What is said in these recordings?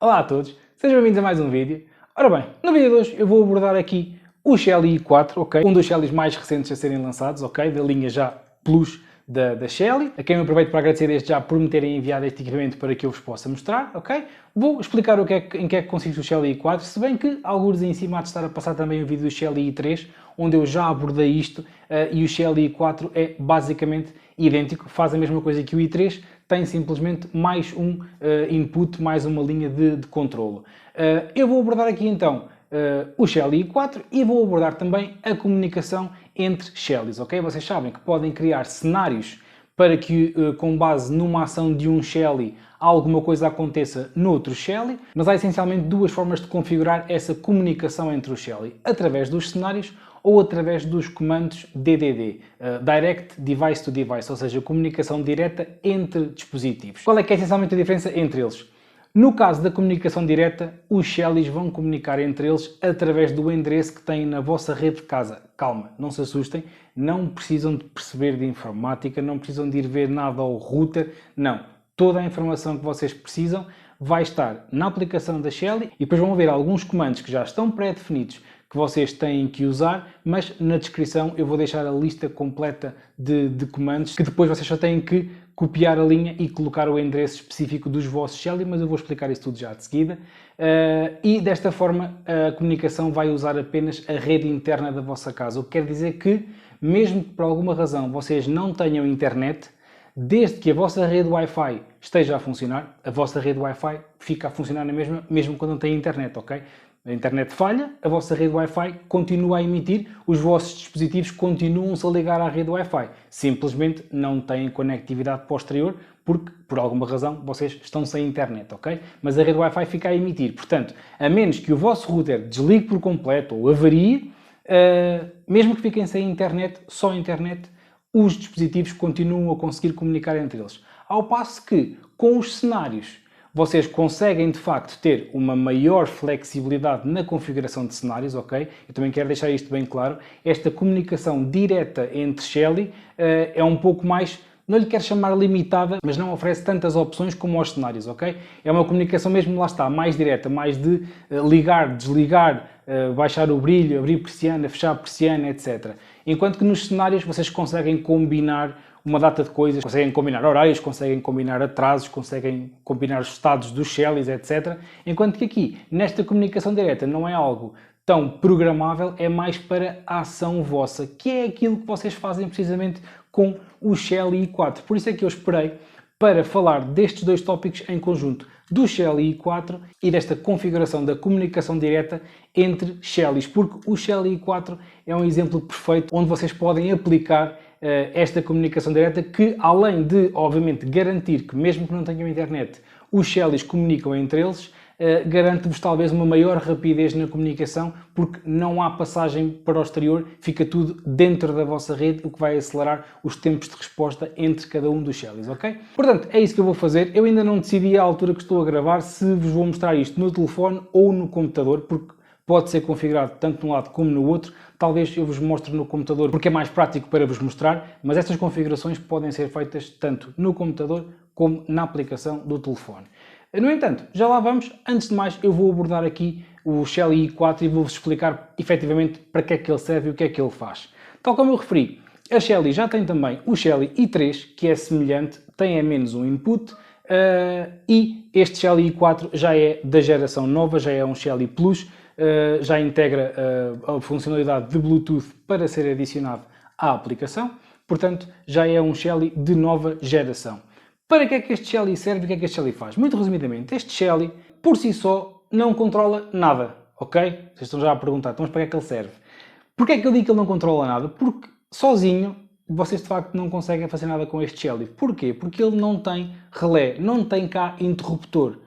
Olá a todos, sejam bem-vindos a mais um vídeo. Ora bem, no vídeo de hoje eu vou abordar aqui o Shelly i4, ok? Um dos Shellys mais recentes a serem lançados, ok? Da linha já Plus da Shelly, a quem eu aproveito para agradecer desde já por me terem enviado este equipamento para que eu vos possa mostrar, ok? Vou explicar em que é que consiste o Shelly i4, se bem que alguns em cima há de estar a passar também o vídeo do Shelly i3, onde eu já abordei isto, e o Shelly i4 é basicamente idêntico, faz a mesma coisa que o i3, tem simplesmente mais um input, mais uma linha de controlo. Eu vou abordar aqui então o Shelly i4 e vou abordar também a comunicação entre Shellys, ok? Vocês sabem que podem criar cenários para que, com base numa ação de um Shelly, alguma coisa aconteça noutro Shelly, mas há essencialmente duas formas de configurar essa comunicação entre os Shelly, através dos cenários ou através dos comandos DDD, Direct Device to Device, ou seja, comunicação direta entre dispositivos. Qual é que é essencialmente a diferença entre eles? No caso da comunicação direta, os Shellys vão comunicar entre eles através do endereço que têm na vossa rede de casa. Calma, não se assustem, não precisam de perceber de informática, não precisam de ir ver nada ao router, não. Toda a informação que vocês precisam vai estar na aplicação da Shelly e depois vão ver alguns comandos que já estão pré-definidos que vocês têm que usar, mas na descrição eu vou deixar a lista completa de comandos que depois vocês só têm que copiar a linha e colocar o endereço específico dos vossos Shelly, mas eu vou explicar isso tudo já de seguida. E desta forma a comunicação vai usar apenas a rede interna da vossa casa, o que quer dizer que, mesmo que por alguma razão vocês não tenham internet, desde que a vossa rede Wi-Fi esteja a funcionar, a vossa rede Wi-Fi fica a funcionar na mesma, mesmo quando não tem internet, ok? A internet falha, a vossa rede Wi-Fi continua a emitir, os vossos dispositivos continuam-se a ligar à rede Wi-Fi. Simplesmente não têm conectividade posterior porque, por alguma razão, vocês estão sem internet, ok? Mas a rede Wi-Fi fica a emitir. Portanto, a menos que o vosso router desligue por completo ou avarie, mesmo que fiquem sem internet, só internet, os dispositivos continuam a conseguir comunicar entre eles. Ao passo que, com os cenários, vocês conseguem de facto ter uma maior flexibilidade na configuração de cenários, ok? Eu também quero deixar isto bem claro. Esta comunicação direta entre Shelly é um pouco mais, não lhe quero chamar limitada, mas não oferece tantas opções como aos cenários, ok? É uma comunicação mesmo, lá está, mais direta, mais de ligar, desligar, baixar o brilho, abrir persiana, fechar persiana, etc. Enquanto que nos cenários vocês conseguem combinar uma data de coisas, conseguem combinar horários, conseguem combinar atrasos, conseguem combinar os estados dos Shellys, etc. Enquanto que aqui, nesta comunicação direta, não é algo tão programável, é mais para a ação vossa, que é aquilo que vocês fazem precisamente com o Shelly i4. Por isso é que eu esperei para falar destes dois tópicos em conjunto, do Shelly i4 e desta configuração da comunicação direta entre Shellys, porque o Shelly i4 é um exemplo perfeito onde vocês podem aplicar esta comunicação direta que, além de, obviamente, garantir que mesmo que não tenham internet, os Shellys comunicam entre eles, garante-vos talvez uma maior rapidez na comunicação, porque não há passagem para o exterior, fica tudo dentro da vossa rede, o que vai acelerar os tempos de resposta entre cada um dos Shellys, ok? Portanto, é isso que eu vou fazer. Eu ainda não decidi à altura que estou a gravar se vos vou mostrar isto no telefone ou no computador, porque pode ser configurado tanto de um lado como no outro. Talvez eu vos mostre no computador porque é mais prático para vos mostrar, mas estas configurações podem ser feitas tanto no computador como na aplicação do telefone. No entanto, já lá vamos. Antes de mais, eu vou abordar aqui o Shelly i4 e vou-vos explicar efetivamente para que é que ele serve e o que é que ele faz. Tal como eu referi, a Shelly já tem também o Shelly i3, que é semelhante, tem a menos um input, e este Shelly i4 já é da geração nova, já é um Shelly Plus, já integra a funcionalidade de Bluetooth para ser adicionado à aplicação, portanto já é um Shelly de nova geração. Para que é que este Shelly serve e o que é que este Shelly faz? Muito resumidamente, este Shelly por si só não controla nada, ok? Vocês estão já a perguntar, então mas para que é que ele serve? Porquê é que eu digo que ele não controla nada? Porque sozinho vocês de facto não conseguem fazer nada com este Shelly. Porquê? Porque ele não tem relé, não tem cá interruptor.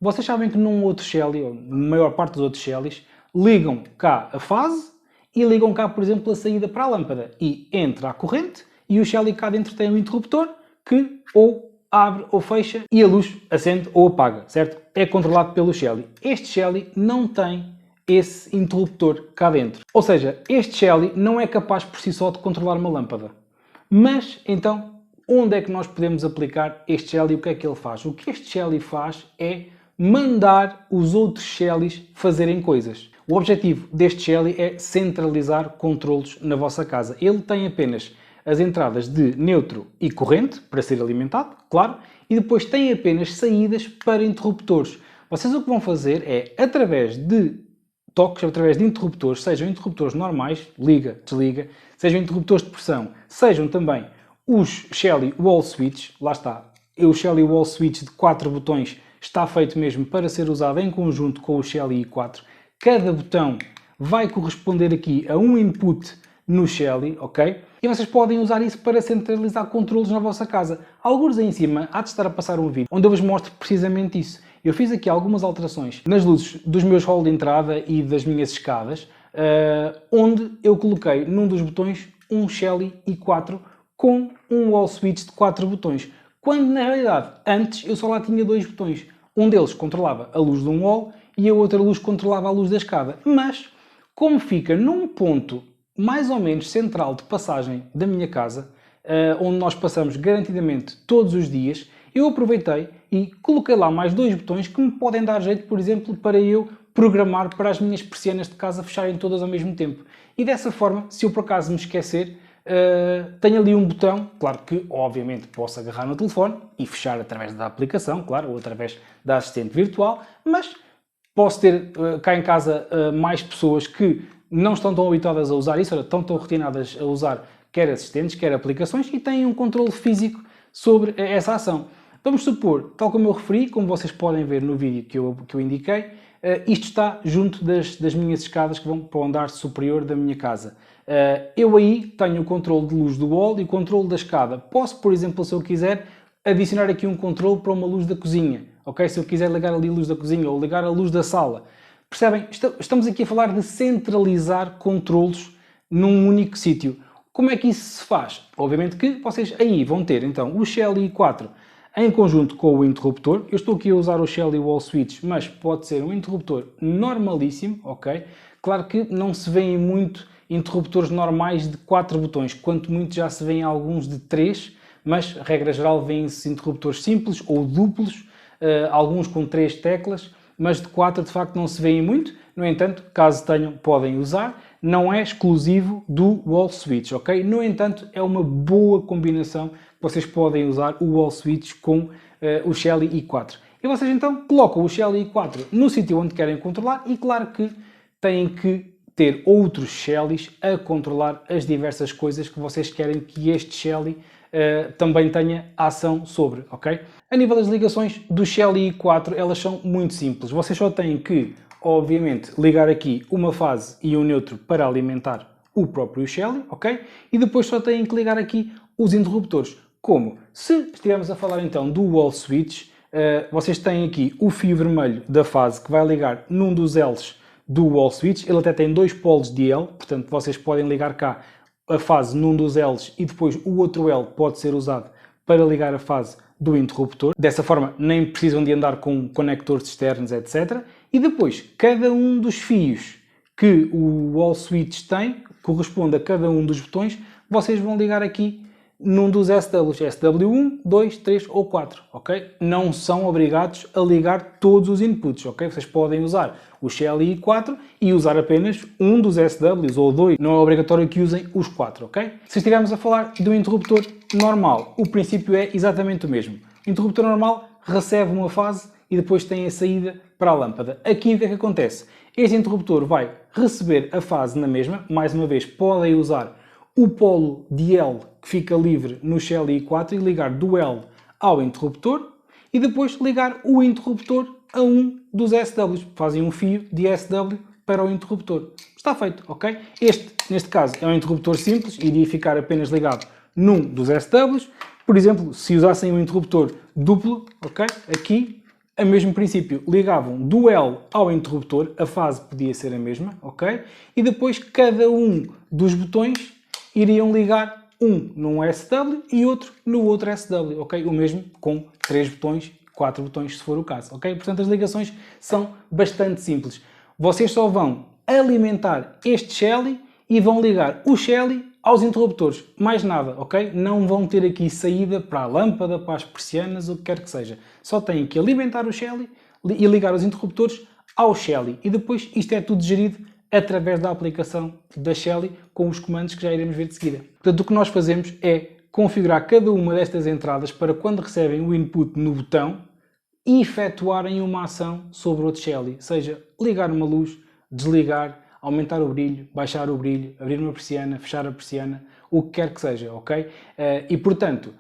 Vocês sabem que num outro Shelly, ou na maior parte dos outros Shellys, ligam cá a fase e ligam cá, por exemplo, a saída para a lâmpada. E entra a corrente e o Shelly cá dentro tem um interruptor que ou abre ou fecha e a luz acende ou apaga, certo? É controlado pelo Shelly. Este Shelly não tem esse interruptor cá dentro. Ou seja, este Shelly não é capaz por si só de controlar uma lâmpada. Mas, então, onde é que nós podemos aplicar este Shelly e o que é que ele faz? O que este Shelly faz é mandar os outros Shellys fazerem coisas. O objetivo deste Shelly é centralizar controlos na vossa casa. Ele tem apenas as entradas de neutro e corrente, para ser alimentado, claro, e depois tem apenas saídas para interruptores. Vocês o que vão fazer é, através de toques, através de interruptores, sejam interruptores normais, liga, desliga, sejam interruptores de pressão, sejam também os Shelly Wall Switch, lá está, o Shelly Wall Switch de 4 botões está feito mesmo para ser usado em conjunto com o Shelly i4. Cada botão vai corresponder aqui a um input no Shelly, ok? E vocês podem usar isso para centralizar controles na vossa casa. Alguns aí em cima há de estar a passar um vídeo onde eu vos mostro precisamente isso. Eu fiz aqui algumas alterações nas luzes dos meus halls de entrada e das minhas escadas, onde eu coloquei num dos botões um Shelly i4 com um wall switch de 4 botões. Quando na realidade, antes eu só lá tinha 2 botões. Um deles controlava a luz de um wall e a outra luz controlava a luz da escada. Mas, como fica num ponto mais ou menos central de passagem da minha casa, onde nós passamos garantidamente todos os dias, eu aproveitei e coloquei lá mais 2 botões que me podem dar jeito, por exemplo, para eu programar para as minhas persianas de casa fecharem todas ao mesmo tempo. E dessa forma, se eu por acaso me esquecer, tenho ali um botão, claro que obviamente posso agarrar no telefone e fechar através da aplicação, claro, ou através da assistente virtual, mas posso ter cá em casa mais pessoas que não estão tão habituadas a usar isso, estão tão rotinadas a usar quer assistentes, quer aplicações e têm um controle físico sobre essa ação. Vamos supor, tal como eu referi, como vocês podem ver no vídeo que eu indiquei, isto está junto das minhas escadas que vão para o andar superior da minha casa. Eu aí tenho o controle de luz do wall e o controle da escada. Posso, por exemplo, se eu quiser, adicionar aqui um controle para uma luz da cozinha. Okay? Se eu quiser ligar ali a luz da cozinha ou ligar a luz da sala. Percebem? Estamos aqui a falar de centralizar controlos num único sítio. Como é que isso se faz? Obviamente que vocês aí vão ter então o Shelly i4 em conjunto com o interruptor. Eu estou aqui a usar o Shelly Wall Switch, mas pode ser um interruptor normalíssimo, ok? Claro que não se vêem muito interruptores normais de 4 botões, quanto muito já se vêem alguns de 3, mas regra geral vêem-se interruptores simples ou duplos, alguns com 3 teclas, mas de 4 de facto não se vêem muito. No entanto, caso tenham, podem usar. Não é exclusivo do Wall Switch, ok? No entanto, é uma boa combinação que vocês podem usar o Wall Switch com o Shelly i4. E vocês então colocam o Shelly i4 no sítio onde querem controlar e claro que têm que ter outros Shellys a controlar as diversas coisas que vocês querem que este Shelly também tenha ação sobre, ok? A nível das ligações do Shelly i4, elas são muito simples. Vocês só têm que, obviamente, ligar aqui uma fase e um neutro para alimentar o próprio Shelly, ok? E depois só têm que ligar aqui os interruptores. Como? Se estivermos a falar então do Wall Switch, vocês têm aqui o fio vermelho da fase que vai ligar num dos L's do Wall Switch. Ele até tem 2 polos de L, portanto vocês podem ligar cá a fase num dos L's e depois o outro L pode ser usado para ligar a fase do interruptor. Dessa forma nem precisam de andar com conectores externos, etc. E depois, cada um dos fios que o Wall Switch tem, corresponde a cada um dos botões, vocês vão ligar aqui num dos SWs, SW1, 2, 3 ou 4, ok? Não são obrigados a ligar todos os inputs, ok? Vocês podem usar o Shelly i4 e usar apenas um dos SWs ou 2, não é obrigatório que usem os 4, ok? Se estivermos a falar de um interruptor normal, o princípio é exatamente o mesmo. O interruptor normal recebe uma fase e depois tem a saída para a lâmpada. Aqui o que é que acontece? Este interruptor vai receber a fase na mesma, mais uma vez podem usar o polo de L que fica livre no Shelly i4 e ligar do L ao interruptor e depois ligar o interruptor a um dos SWs. Fazem um fio de SW para o interruptor. Está feito, ok? Este, neste caso, é um interruptor simples, iria ficar apenas ligado num dos SWs. Por exemplo, se usassem um interruptor duplo, ok? Aqui, o mesmo princípio, ligavam do L ao interruptor, a fase podia ser a mesma, ok? E depois cada um dos botões iriam ligar um num SW e outro no outro SW, ok? O mesmo com 3 botões, 4 botões se for o caso, ok? Portanto, as ligações são bastante simples. Vocês só vão alimentar este Shelly e vão ligar o Shelly aos interruptores, mais nada, ok? Não vão ter aqui saída para a lâmpada, para as persianas, o que quer que seja. Só têm que alimentar o Shelly e ligar os interruptores ao Shelly. E depois isto é tudo gerido através da aplicação da Shelly com os comandos que já iremos ver de seguida. Portanto, o que nós fazemos é configurar cada uma destas entradas para quando recebem o input no botão e efetuarem uma ação sobre outro Shelly, seja ligar uma luz, desligar, aumentar o brilho, baixar o brilho, abrir uma persiana, fechar a persiana, o que quer que seja, ok? E portanto,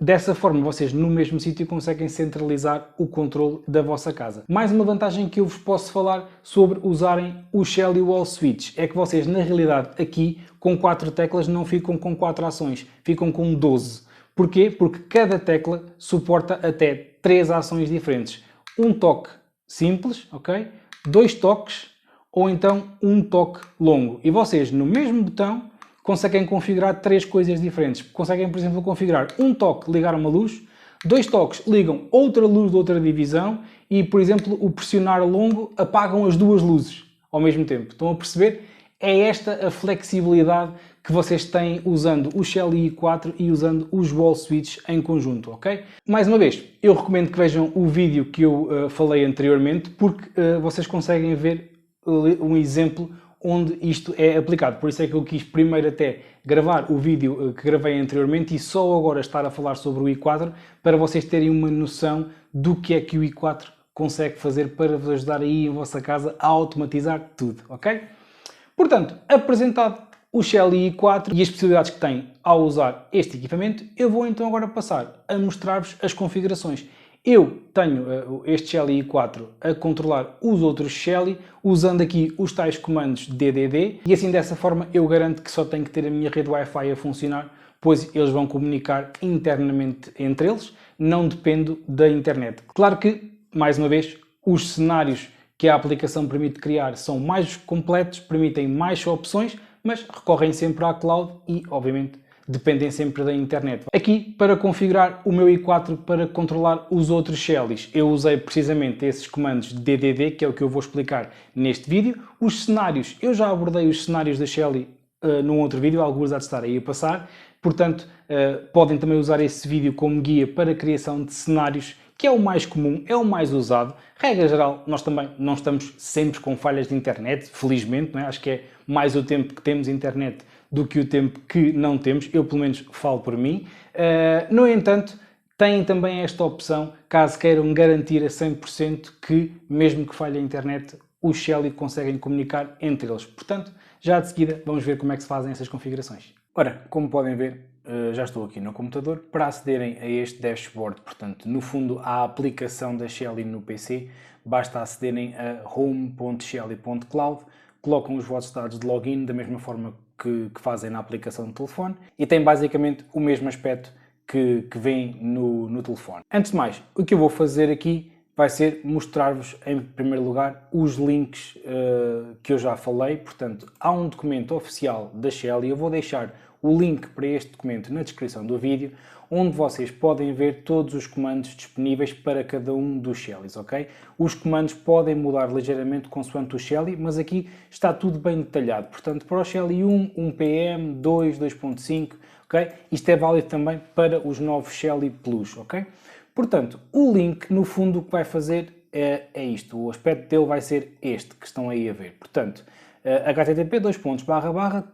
dessa forma vocês no mesmo sítio conseguem centralizar o controle da vossa casa. Mais uma vantagem que eu vos posso falar sobre usarem o Shelly Wall Switch é que vocês na realidade aqui com 4 teclas não ficam com 4 ações, ficam com 12. Porquê? Porque cada tecla suporta até 3 ações diferentes. Um toque simples, ok? 2 toques ou então um toque longo. E vocês, no mesmo botão, conseguem configurar 3 coisas diferentes. Conseguem, por exemplo, configurar um toque, ligar uma luz, 2 toques, ligam outra luz de outra divisão e, por exemplo, o pressionar longo, apagam as 2 luzes ao mesmo tempo. Estão a perceber? É esta a flexibilidade que vocês têm usando o Shelly i4 e usando os Wall Switch em conjunto, ok? Mais uma vez, eu recomendo que vejam o vídeo que eu falei anteriormente, porque vocês conseguem ver um exemplo onde isto é aplicado. Por isso é que eu quis primeiro até gravar o vídeo que gravei anteriormente e só agora estar a falar sobre o i4 para vocês terem uma noção do que é que o i4 consegue fazer para vos ajudar aí em vossa casa a automatizar tudo, ok? Portanto, apresentado o Shelly i4 e as possibilidades que tem ao usar este equipamento, eu vou então agora passar a mostrar-vos as configurações. Eu tenho este Shelly i4 a controlar os outros Shelly, usando aqui os tais comandos DDD, e assim dessa forma eu garanto que só tenho que ter a minha rede Wi-Fi a funcionar, pois eles vão comunicar internamente entre eles, não dependo da internet. Claro que, mais uma vez, os cenários que a aplicação permite criar são mais completos, permitem mais opções, mas recorrem sempre à cloud e, obviamente, dependem sempre da internet. Aqui, para configurar o meu i4 para controlar os outros Shellys, eu usei precisamente esses comandos DDD, que é o que eu vou explicar neste vídeo. Os cenários, eu já abordei os cenários da Shelly num outro vídeo, alguns há de estar aí a passar, portanto, podem também usar esse vídeo como guia para a criação de cenários, que é o mais comum, é o mais usado. Regra geral, nós também não estamos sempre com falhas de internet, felizmente, não é? Acho que é mais o tempo que temos internet do que o tempo que não temos, eu pelo menos falo por mim. No entanto, têm também esta opção, caso queiram garantir a 100% que, mesmo que falhe a internet, os Shelly conseguem comunicar entre eles. Portanto, já de seguida vamos ver como é que se fazem essas configurações. Ora, como podem ver, já estou aqui no computador. Para acederem a este dashboard, portanto, no fundo, a aplicação da Shelly no PC, basta acederem a home.shelly.cloud, colocam os vossos dados de login da mesma forma que fazem na aplicação do telefone e tem basicamente o mesmo aspecto que vem no telefone. Antes de mais, o que eu vou fazer aqui vai ser mostrar-vos, em primeiro lugar, os links que eu já falei. Portanto, há um documento oficial da Shelly, eu vou deixar o link para este documento na descrição do vídeo, onde vocês podem ver todos os comandos disponíveis para cada um dos Shellys, ok? Os comandos podem mudar ligeiramente consoante o Shelly, mas aqui está tudo bem detalhado. Portanto, para o Shelly 1, 1PM, 2, 2.5, ok? Isto é válido também para os novos Shelly Plus, ok? Portanto, o link, no fundo, o que vai fazer é isto. O aspecto dele vai ser este, que estão aí a ver. Portanto, http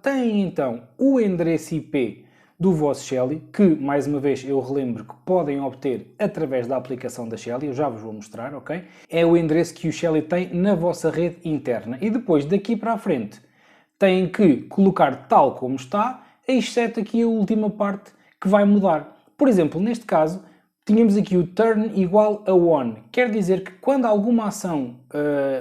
tem então o endereço IP do vosso Shelly, que, mais uma vez, eu relembro que podem obter através da aplicação da Shelly, eu já vos vou mostrar, ok? É o endereço que o Shelly tem na vossa rede interna. E depois, daqui para a frente, têm que colocar tal como está, exceto aqui a última parte que vai mudar. Por exemplo, neste caso, tínhamos aqui o turn igual a on. Quer dizer que quando alguma ação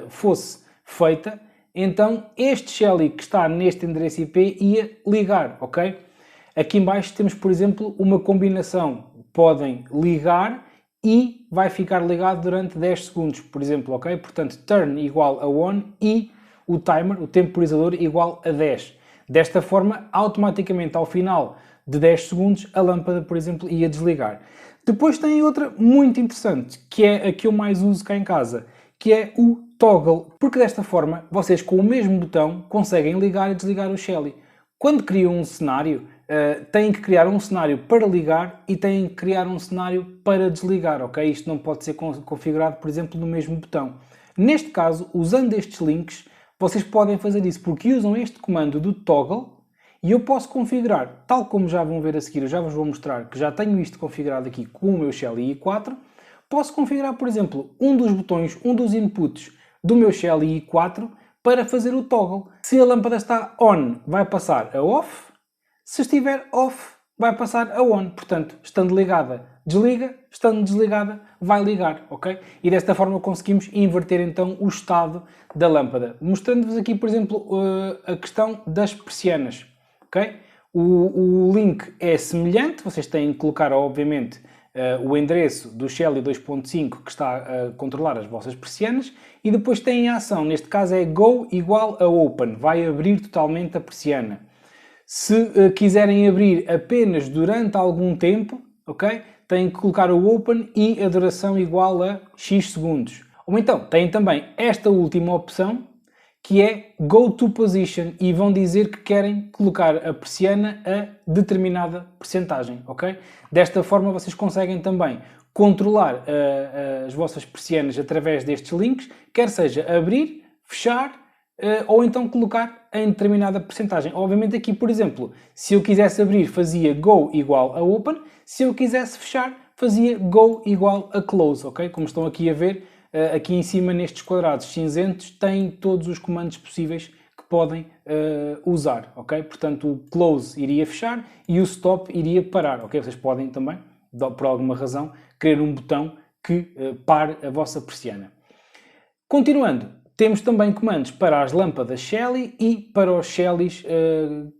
fosse feita, então este Shelly que está neste endereço IP ia ligar, ok? Aqui em baixo temos, por exemplo, uma combinação. Podem ligar e vai ficar ligado durante 10 segundos, por exemplo, ok? Portanto, turn igual a on e o timer, o temporizador, igual a 10. Desta forma, automaticamente, ao final de 10 segundos, a lâmpada, por exemplo, ia desligar. Depois tem outra muito interessante, que é a que eu mais uso cá em casa, que é o toggle, porque desta forma, vocês com o mesmo botão conseguem ligar e desligar o Shelly. Quando criam um cenário, têm que criar um cenário para ligar e têm que criar um cenário para desligar, ok? Isto não pode ser configurado, por exemplo, no mesmo botão. Neste caso, usando estes links, vocês podem fazer isso, porque usam este comando do toggle e eu posso configurar, tal como já vão ver a seguir, eu já vos vou mostrar que já tenho isto configurado aqui com o meu Shelly i4, posso configurar, por exemplo, um dos botões, um dos inputs do meu Shelly i4 para fazer o toggle. Se a lâmpada está on, vai passar a off. Se estiver off, vai passar a on. Portanto, estando ligada, desliga. Estando desligada, vai ligar, ok? E desta forma conseguimos inverter então o estado da lâmpada. Mostrando-vos aqui, por exemplo, a questão das persianas, ok? O link é semelhante. Vocês têm que colocar, obviamente, o endereço do Shelly 2.5 que está a controlar as vossas persianas e depois têm a ação, neste caso é Go igual a Open, vai abrir totalmente a persiana. Se quiserem abrir apenas durante algum tempo, ok? Têm que colocar o Open e a duração igual a X segundos. Ou então, têm também esta última opção, que é Go to Position, e vão dizer que querem colocar a persiana a determinada percentagem, ok? Desta forma vocês conseguem também controlar as vossas persianas através destes links, quer seja abrir, fechar ou então colocar em determinada percentagem. Obviamente aqui, por exemplo, se eu quisesse abrir fazia Go igual a Open, se eu quisesse fechar fazia Go igual a Close, ok? Como estão aqui a ver, aqui em cima nestes quadrados cinzentos tem todos os comandos possíveis que podem usar, ok? Portanto, o close iria fechar e o stop iria parar, ok? Vocês podem também, por alguma razão, querer um botão que pare a vossa persiana. Continuando, temos também comandos para as lâmpadas Shelly e para os Shellys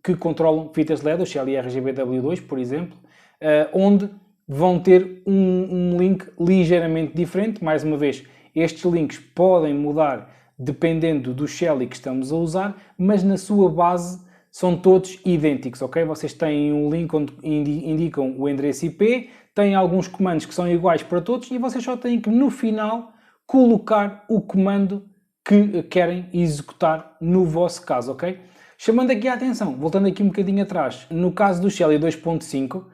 que controlam fitas LED, o Shelly RGB-W2, por exemplo, onde vão ter um link ligeiramente diferente. Mais uma vez, estes links podem mudar dependendo do Shelly que estamos a usar, mas na sua base são todos idênticos, ok? Vocês têm um link onde indicam o endereço IP, têm alguns comandos que são iguais para todos e vocês só têm que, no final, colocar o comando que querem executar no vosso caso, ok? Chamando aqui a atenção, voltando aqui um bocadinho atrás, no caso do Shelly 2.5,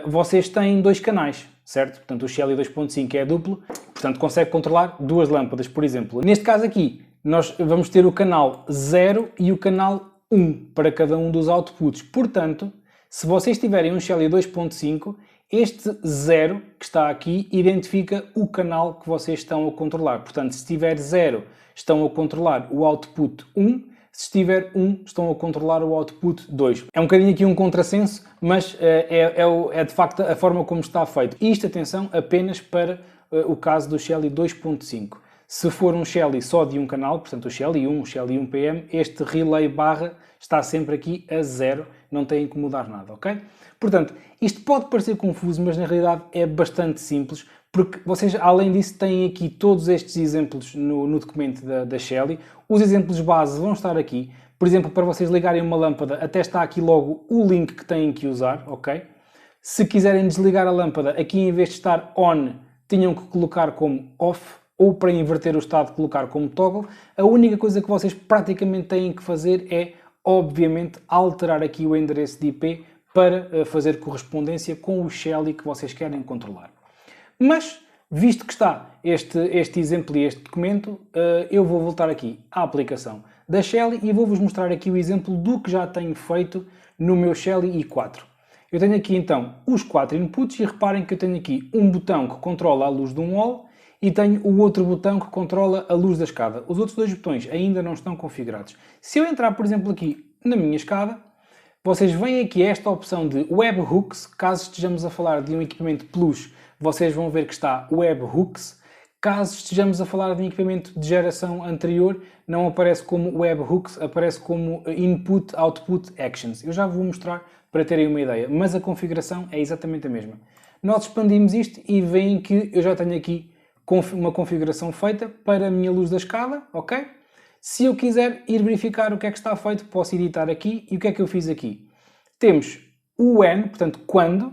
vocês têm dois canais, certo? Portanto, o Shelly 2.5 é duplo, portanto consegue controlar duas lâmpadas, por exemplo. Neste caso aqui, nós vamos ter o canal 0 e o canal 1 para cada um dos outputs. Portanto, se vocês tiverem um Shelly 2.5, este 0 que está aqui identifica o canal que vocês estão a controlar. Portanto, se tiver 0, estão a controlar o output 1, se estiver 1, estão a controlar o output 2. É um bocadinho aqui um contrassenso, mas é de facto a forma como está feito. Isto, atenção, apenas para o caso do Shelly 2.5. Se for um Shelly só de um canal, portanto o Shelly 1, o Shelly 1PM, este relay barra está sempre aqui a 0, não tem que mudar nada, ok? Portanto, isto pode parecer confuso, mas na realidade é bastante simples, porque vocês, além disso, têm aqui todos estes exemplos no documento da Shelly. Os exemplos base vão estar aqui. Por exemplo, para vocês ligarem uma lâmpada, até está aqui logo o link que têm que usar, ok? Se quiserem desligar a lâmpada, aqui em vez de estar on, tinham que colocar como off, ou para inverter o estado, colocar como toggle. A única coisa que vocês praticamente têm que fazer é, obviamente, alterar aqui o endereço de IP para fazer correspondência com o Shelly que vocês querem controlar. Mas, visto que está este exemplo e este documento, eu vou voltar aqui à aplicação da Shelly e vou-vos mostrar aqui o exemplo do que já tenho feito no meu Shelly i4. Eu tenho aqui então os 4 inputs e reparem que eu tenho aqui um botão que controla a luz de um wall e tenho o outro botão que controla a luz da escada. Os outros dois botões ainda não estão configurados. Se eu entrar, por exemplo, aqui na minha escada, vocês veem aqui esta opção de Webhooks. Caso estejamos a falar de um equipamento Plus, vocês vão ver que está Webhooks. Caso estejamos a falar de um equipamento de geração anterior, não aparece como Webhooks, aparece como Input Output Actions. Eu já vou mostrar para terem uma ideia, mas a configuração é exatamente a mesma. Nós expandimos isto e veem que eu já tenho aqui uma configuração feita para a minha luz da escada, ok? Se eu quiser ir verificar o que é que está feito, posso editar aqui. E o que é que eu fiz aqui? Temos o when, portanto, quando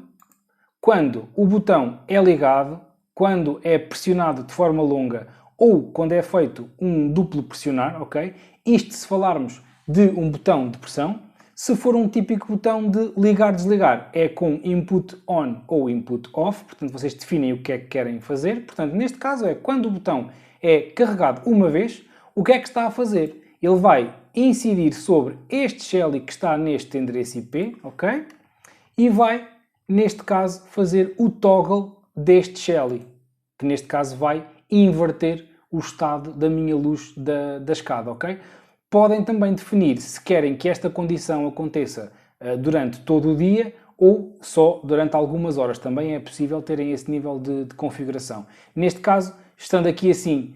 o botão é ligado, quando é pressionado de forma longa ou quando é feito um duplo pressionar, ok? Isto se falarmos de um botão de pressão. Se for um típico botão de ligar-desligar, é com input on ou input off, portanto vocês definem o que é que querem fazer. Portanto, neste caso é quando o botão é carregado uma vez, o que é que está a fazer? Ele vai incidir sobre este Shelly que está neste endereço IP, ok? E vai, neste caso, fazer o toggle deste Shelly, que neste caso vai inverter o estado da minha luz da escada, ok? Podem também definir se querem que esta condição aconteça durante todo o dia ou só durante algumas horas. Também é possível terem esse nível de configuração. Neste caso, estando aqui assim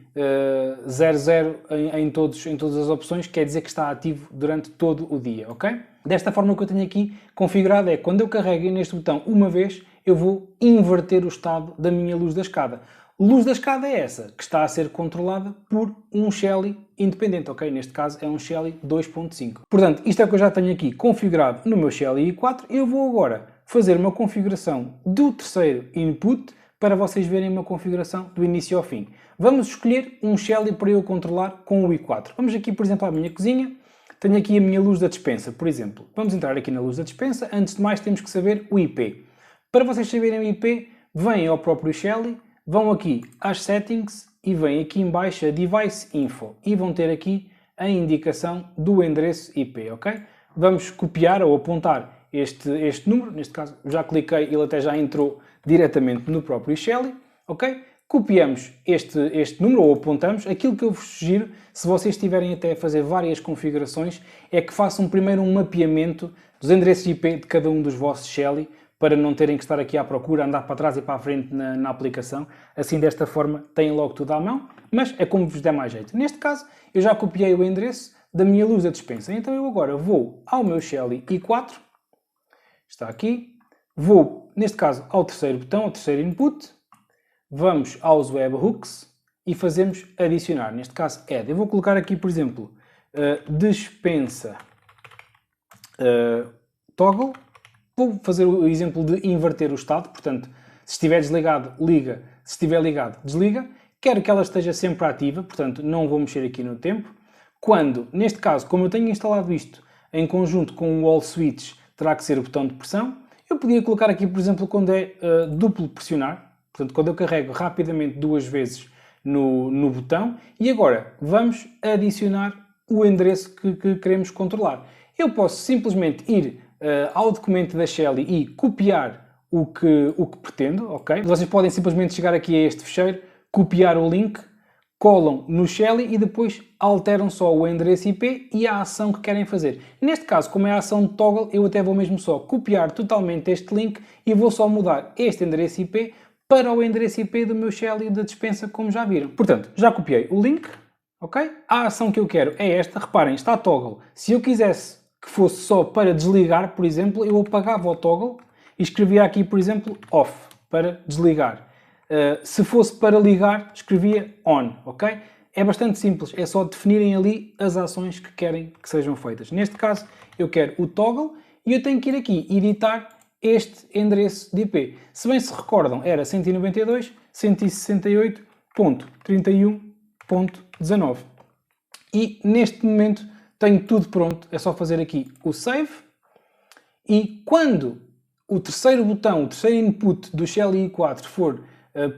00 em todas as opções, quer dizer que está ativo durante todo o dia, ok? Desta forma, o que eu tenho aqui configurado é, quando eu carrego neste botão uma vez, eu vou inverter o estado da minha luz da escada. Luz da escada é essa, que está a ser controlada por um Shelly independente, ok? Neste caso é um Shelly 2.5. Portanto, isto é o que eu já tenho aqui configurado no meu Shelly i4. Eu vou agora fazer uma configuração do terceiro input para vocês verem uma configuração do início ao fim. Vamos escolher um Shelly para eu controlar com o i4. Vamos aqui, por exemplo, à minha cozinha. Tenho aqui a minha luz da despensa, por exemplo. Vamos entrar aqui na luz da despensa. Antes de mais, temos que saber o IP. Para vocês saberem o IP, vêm ao próprio Shelly, vão aqui às Settings e vêm aqui em baixo a Device Info e vão ter aqui a indicação do endereço IP, ok? Vamos copiar ou apontar este número, neste caso já cliquei, ele até já entrou diretamente no próprio Shelly, ok? Copiamos este número ou apontamos. Aquilo que eu vos sugiro, se vocês estiverem até a fazer várias configurações, é que façam primeiro um mapeamento dos endereços IP de cada um dos vossos Shelly, para não terem que estar aqui à procura, andar para trás e para a frente na aplicação. Assim, desta forma, têm logo tudo à mão, mas é como vos der mais jeito. Neste caso, eu já copiei o endereço da minha luz da despensa, então eu agora vou ao meu Shelly i4, está aqui, vou, neste caso, ao terceiro botão, ao terceiro input, vamos aos webhooks e fazemos adicionar, neste caso add. Eu vou colocar aqui, por exemplo, despensa toggle. Vou fazer o exemplo de inverter o estado, portanto, se estiver desligado, liga, se estiver ligado, desliga. Quero que ela esteja sempre ativa, portanto, não vou mexer aqui no tempo. Quando, neste caso, como eu tenho instalado isto em conjunto com o wall switch, terá que ser o botão de pressão. Eu podia colocar aqui, por exemplo, quando é duplo pressionar, portanto, quando eu carrego rapidamente duas vezes no botão. E agora, vamos adicionar o endereço que queremos controlar. Eu posso simplesmente ir ao documento da Shelly e copiar o que pretendo, ok? Vocês podem simplesmente chegar aqui a este fecheiro, copiar o link, colam no Shelly e depois alteram só o endereço IP e a ação que querem fazer. Neste caso, como é a ação de toggle, eu até vou mesmo só copiar totalmente este link e vou só mudar este endereço IP para o endereço IP do meu Shelly da despensa, como já viram. Portanto, já copiei o link, ok? A ação que eu quero é esta. Reparem, está toggle. Se eu quisesse que fosse só para desligar, por exemplo, eu apagava o toggle e escrevia aqui, por exemplo, off, para desligar. Se fosse para ligar, escrevia on, ok? É bastante simples, é só definirem ali as ações que querem que sejam feitas. Neste caso, eu quero o toggle e eu tenho que ir aqui editar este endereço de IP. Se bem se recordam, era 192.168.31.19. E neste momento tenho tudo pronto, é só fazer aqui o save. E quando o terceiro botão, o terceiro input do Shelly i4 for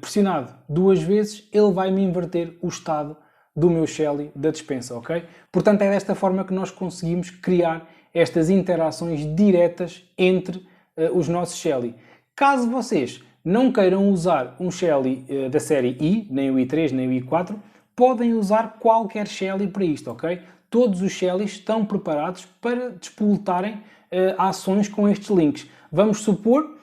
pressionado duas vezes, ele vai me inverter o estado do meu Shelly da despensa, ok? Portanto, é desta forma que nós conseguimos criar estas interações diretas entre os nossos Shelly. Caso vocês não queiram usar um Shelly da série i, nem o i3, nem o i4, podem usar qualquer Shelly para isto, ok? Todos os Shellys estão preparados para despoltarem ações com estes links. Vamos supor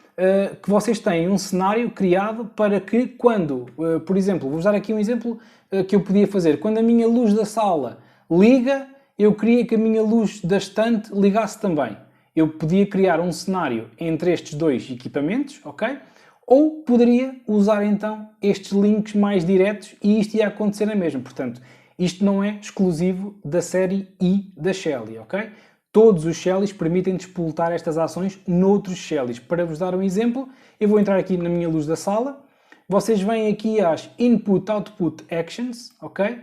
que vocês têm um cenário criado para que quando, por exemplo, vou-vos dar aqui um exemplo que eu podia fazer. Quando a minha luz da sala liga, eu queria que a minha luz da estante ligasse também. Eu podia criar um cenário entre estes dois equipamentos, ok? Ou poderia usar então estes links mais diretos e isto ia acontecer na mesma. Portanto, isto não é exclusivo da série I da Shelly, ok? Todos os Shellys permitem despoltar estas ações noutros Shellys. Para vos dar um exemplo, eu vou entrar aqui na minha luz da sala. Vocês vêm aqui às Input Output Actions, ok?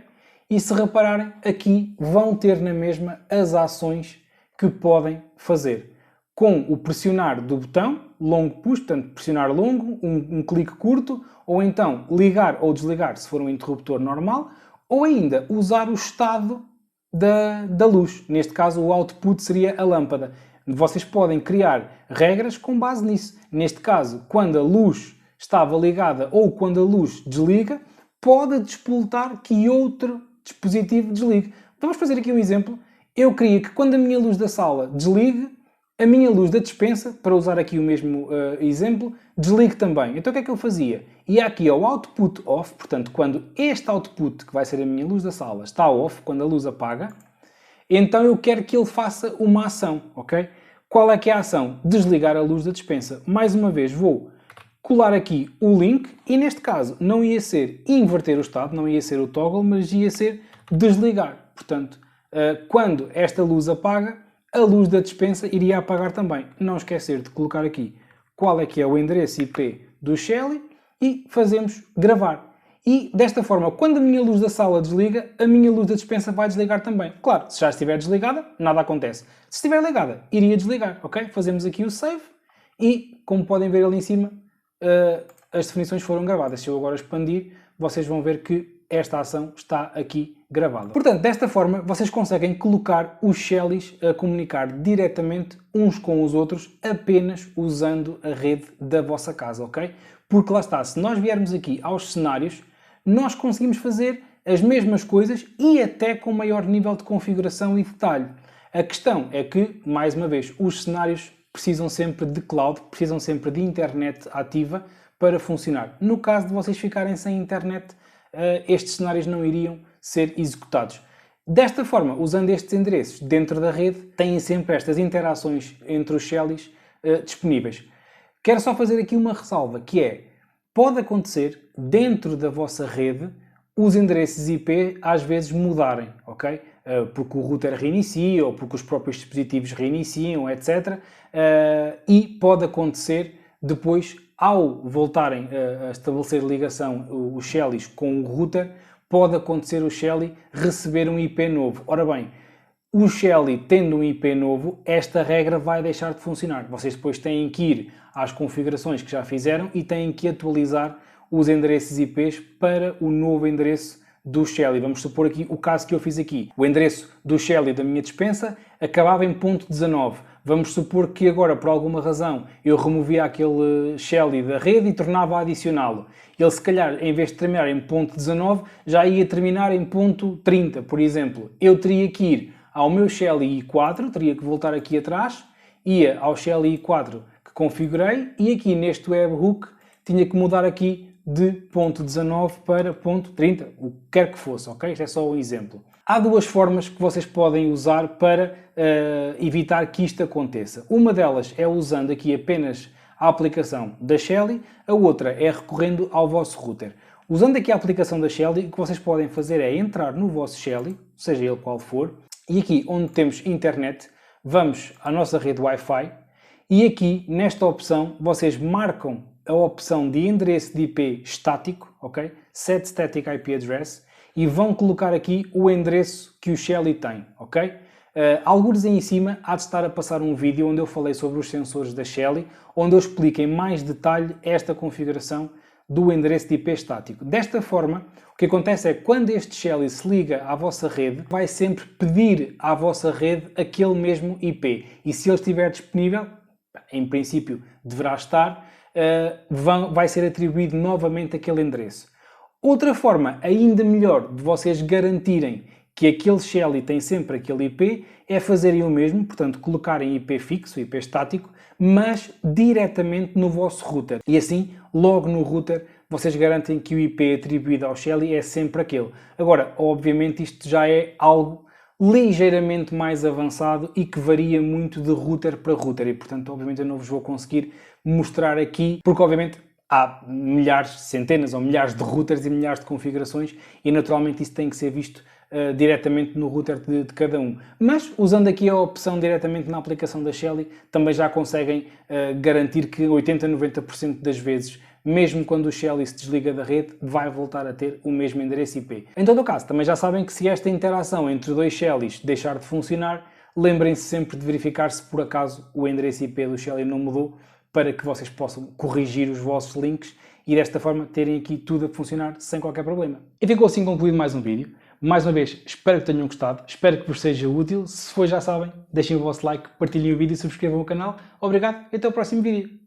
E se repararem, aqui vão ter na mesma as ações que podem fazer. Com o pressionar do botão, long push, portanto pressionar longo, um clique curto, ou então ligar ou desligar se for um interruptor normal, ou ainda usar o estado da luz. Neste caso o output seria a lâmpada. Vocês podem criar regras com base nisso. Neste caso, quando a luz estava ligada ou quando a luz desliga, pode despoltar que outro dispositivo desligue. Vamos fazer aqui um exemplo. Eu queria que quando a minha luz da sala desligue, a minha luz da despensa, para usar aqui o mesmo exemplo, desligue também. Então o que é que eu fazia? Ia aqui ao output off, portanto, quando este output, que vai ser a minha luz da sala, está off, quando a luz apaga, então eu quero que ele faça uma ação, ok? Qual é que é a ação? Desligar a luz da despensa. Mais uma vez vou colar aqui o link e neste caso não ia ser inverter o estado, não ia ser o toggle, mas ia ser desligar. Portanto, quando esta luz apaga, a luz da despensa iria apagar também. Não esquecer de colocar aqui qual é que é o endereço IP do Shelly e fazemos gravar. E desta forma, quando a minha luz da sala desliga, a minha luz da despensa vai desligar também. Claro, se já estiver desligada, nada acontece. Se estiver ligada, iria desligar, ok? Fazemos aqui o save e, como podem ver ali em cima, as definições foram gravadas. Se eu agora expandir, vocês vão ver que esta ação está aqui gravada. Portanto, desta forma, vocês conseguem colocar os Shellys a comunicar diretamente uns com os outros apenas usando a rede da vossa casa, ok? Porque lá está, se nós viermos aqui aos cenários, nós conseguimos fazer as mesmas coisas e até com maior nível de configuração e detalhe. A questão é que, mais uma vez, os cenários precisam sempre de cloud, precisam sempre de internet ativa para funcionar. No caso de vocês ficarem sem internet, estes cenários não iriam ser executados. Desta forma, usando estes endereços dentro da rede, têm sempre estas interações entre os Shellys disponíveis. Quero só fazer aqui uma ressalva, que é, pode acontecer, dentro da vossa rede, os endereços IP às vezes mudarem, ok? Porque o router reinicia, ou porque os próprios dispositivos reiniciam, etc. E pode acontecer depois, ao voltarem a estabelecer ligação os Shellys com o router, pode acontecer o Shelly receber um IP novo. Ora bem, o Shelly tendo um IP novo, esta regra vai deixar de funcionar. Vocês depois têm que ir às configurações que já fizeram e têm que atualizar os endereços IPs para o novo endereço do Shelly. Vamos supor aqui o caso que eu fiz aqui. O endereço do Shelly da minha despensa acabava em .19. Vamos supor que agora, por alguma razão, eu removia aquele Shelly da rede e tornava a adicioná-lo. Ele, se calhar, em vez de terminar em .19, já ia terminar em .30, por exemplo. Eu teria que ir ao meu Shelly i4, teria que voltar aqui atrás, ia ao Shelly i4 que configurei e aqui neste webhook tinha que mudar aqui de .19 para .30, o que quer que fosse, ok? Isto é só um exemplo. Há duas formas que vocês podem usar para evitar que isto aconteça. Uma delas é usando aqui apenas a aplicação da Shelly, a outra é recorrendo ao vosso router. Usando aqui a aplicação da Shelly, o que vocês podem fazer é entrar no vosso Shelly, seja ele qual for, e aqui onde temos internet, vamos à nossa rede Wi-Fi e aqui nesta opção vocês marcam a opção de endereço de IP estático, ok? Set Static IP Address, e vão colocar aqui o endereço que o Shelly tem, ok? Algures aí em cima há de estar a passar um vídeo onde eu falei sobre os sensores da Shelly, onde eu explico em mais detalhe esta configuração do endereço de IP estático. Desta forma, o que acontece é que quando este Shelly se liga à vossa rede, vai sempre pedir à vossa rede aquele mesmo IP. E se ele estiver disponível, em princípio deverá estar, vai ser atribuído novamente aquele endereço. Outra forma ainda melhor de vocês garantirem que aquele Shelly tem sempre aquele IP é fazerem o mesmo, portanto colocarem IP fixo, IP estático, mas diretamente no vosso router. E assim, logo no router, vocês garantem que o IP atribuído ao Shelly é sempre aquele. Agora, obviamente isto já é algo ligeiramente mais avançado e que varia muito de router para router e, portanto, obviamente eu não vos vou conseguir mostrar aqui, porque obviamente há milhares, centenas ou milhares de routers e milhares de configurações e naturalmente isso tem que ser visto diretamente no router de cada um. Mas, usando aqui a opção diretamente na aplicação da Shelly, também já conseguem garantir que 80 a 90% das vezes, mesmo quando o Shelly se desliga da rede, vai voltar a ter o mesmo endereço IP. Em todo o caso, também já sabem que se esta interação entre dois Shellys deixar de funcionar, Lembrem-se sempre de verificar se por acaso o endereço IP do Shelly não mudou, para que vocês possam corrigir os vossos links e desta forma terem aqui tudo a funcionar sem qualquer problema. E ficou assim concluído mais um vídeo. Mais uma vez, espero que tenham gostado, espero que vos seja útil. Se foi, já sabem, deixem o vosso like, partilhem o vídeo e subscrevam o canal. Obrigado e até o próximo vídeo.